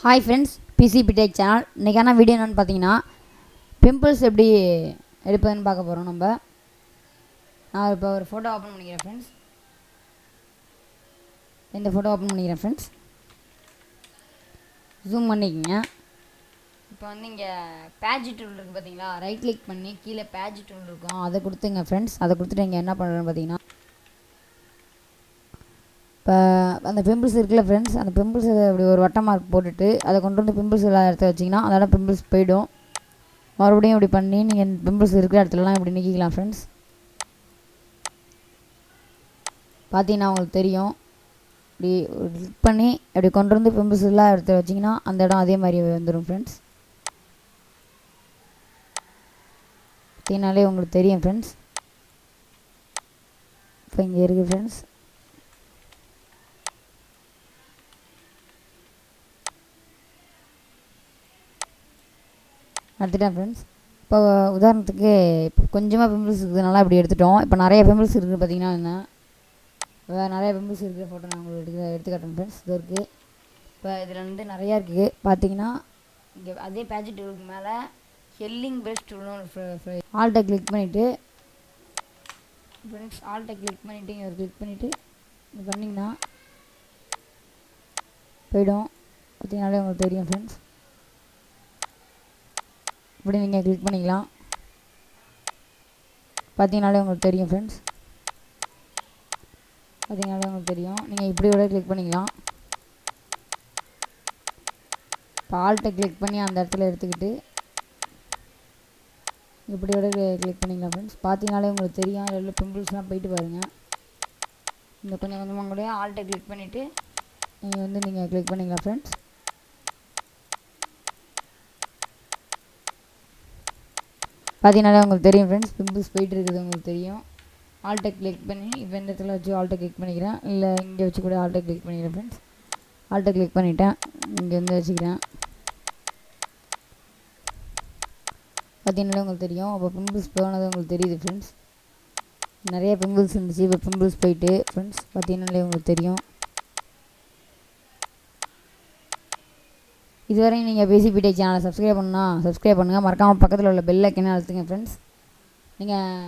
Hi friends, PCB tech channel. இன்றைக்கான video என்னென்னு பார்த்தீங்கன்னா, பிம்பிள்ஸ் எப்படி எடுப்பதுன்னு பார்க்க போகிறோம். நான் இப்போ ஒரு ஃபோட்டோ ஓப்பன் பண்ணிக்கிறேன் ஃப்ரெண்ட்ஸ். இந்த ஃபோட்டோ ஓப்பன் பண்ணிக்கிறேன் ஃப்ரெண்ட்ஸ். ஜூம் பண்ணிக்கோங்க. இப்போ வந்து இங்கே பேட்ச் டூல் இருக்குது பார்த்தீங்களா, ரைட் கிளிக் பண்ணி கீழே பேட்ச் டூல் இருக்கும், அதை கொடுத்துங்க ஃப்ரெண்ட்ஸ். அதை கொடுத்துட்டு இங்கே என்ன பண்ணுறேன்னு பார்த்தீங்கன்னா, இப்போ அந்த பிம்பிள்ஸ் இருக்குல்ல ஃப்ரெண்ட்ஸ், அந்த பிம்பிள்ஸ் அப்படி ஒரு வட்ட மார்க் போட்டுட்டு அதை கொண்டு வந்து பிம்பிள்ஸ் எல்லா இடத்த வச்சிங்கன்னா அதோட பிம்பிள்ஸ் போயிடும். மறுபடியும் இப்படி பண்ணி நீங்கள் பிம்பிள்ஸ் இருக்கிற இடத்துலலாம் இப்படி நீக்கிக்கலாம் ஃப்ரெண்ட்ஸ். பார்த்தீங்கன்னா உங்களுக்கு தெரியும். இப்படி கிளிக் பண்ணி அப்படி கொண்டு வந்து பிம்பிள்ஸ் எல்லா இடத்த வச்சிங்கன்னா அந்த இடம் அதே மாதிரி வந்துடும் ஃப்ரெண்ட்ஸ். பார்த்தீங்கனாலே உங்களுக்கு தெரியும் ஃப்ரெண்ட்ஸ். இப்போ இங்கே இருக்குது ஃப்ரெண்ட்ஸ். எடுத்துட்டேன் ஃப்ரெண்ட்ஸ். இப்போ உதாரணத்துக்கு இப்போ கொஞ்சமாக பிம்பிள்ஸ் இருக்கிறதுனால அப்படி எடுத்துட்டோம். இப்போ நிறைய பிம்பிள்ஸ் இருக்குது பார்த்தீங்கன்னா, என்ன வேறு நிறைய பிம்பிள்ஸ் இருக்கிற ஃபோட்டோ நான் உங்களுக்கு எடுத்துக்காட்டேன் ஃப்ரெண்ட்ஸ். இது இருக்குது. இப்போ இதில் வந்து நிறையா இருக்குது பார்த்தீங்கன்னா. இங்கே அதே பேட்ச் டூலுக்கு மேலே ஹெல்லிங் பெஸ்ட் டூல்னு ஆல்ட்டை கிளிக் பண்ணிவிட்டு ஃப்ரெண்ட்ஸ், ஆல்ட்டை கிளிக் பண்ணிவிட்டு இங்கே கிளிக் பண்ணிவிட்டு இது பண்ணிங்கன்னா போயிடும். பார்த்தீங்கன்னாலே உங்களுக்கு தெரியும் ஃப்ரெண்ட்ஸ். இப்படி நீங்கள் கிளிக் பண்ணிக்கலாம். பார்த்தீங்கனாலே உங்களுக்கு தெரியும் ஃப்ரெண்ட்ஸ். பார்த்தீங்கனாலே உங்களுக்கு தெரியும். நீங்கள் இப்படி கூட கிளிக் பண்ணிக்கலாம். இப்போ ஆல்ட்டை கிளிக் பண்ணி அந்த இடத்துல எடுத்துக்கிட்டு இப்படி கூட கிளிக் பண்ணிக்கலாம் ஃப்ரெண்ட்ஸ். பார்த்தீங்கனாலே உங்களுக்கு தெரியும். அதில் பிம்பிள்ஸ்லாம் போயிட்டு பாருங்கள். இந்த கொஞ்சம் கொஞ்சமாக கூட ஆல்ட்டை கிளிக் பண்ணிவிட்டு நீங்கள் கிளிக் பண்ணிக்கலாம் ஃப்ரெண்ட்ஸ். பார்த்தீங்கனாலே உங்களுக்கு தெரியும் ஃப்ரெண்ட்ஸ், பிம்பிள்ஸ் போயிட்டு இருக்குது உங்களுக்கு தெரியும். ஆல்ட்டை கிளிக் பண்ணி இப்போ இந்த இடத்துல வச்சு ஆல்ட்டை கிளிக் பண்ணிக்கிறேன், இல்லை இங்கே வச்சு கூட ஆல்ட்டை கிளிக் பண்ணிக்கிறேன் ஃப்ரெண்ட்ஸ். ஆல்ட்டை கிளிக் பண்ணிவிட்டேன், இங்கே வந்து வச்சுக்கிறேன். பார்த்தீங்கனாலே உங்களுக்கு தெரியும். அப்போ பிம்பிள்ஸ் போனது உங்களுக்கு தெரியுது ஃப்ரெண்ட்ஸ். நிறைய பிம்பிள்ஸ் இருந்துச்சு, இப்போ பிம்பிள்ஸ் போயிட்டு ஃப்ரெண்ட்ஸ். பார்த்தீங்கனாலே உங்களுக்கு தெரியும். இதுவரை நீங்கள் பிசிபி டெக் சேனலை சப்ஸ்கிரைப் பண்ணுங்கள். மறக்காமல் பக்கத்தில் உள்ள பெல் ஐக்கனை அழுத்துங்க ஃப்ரெண்ட்ஸ். நீங்கள்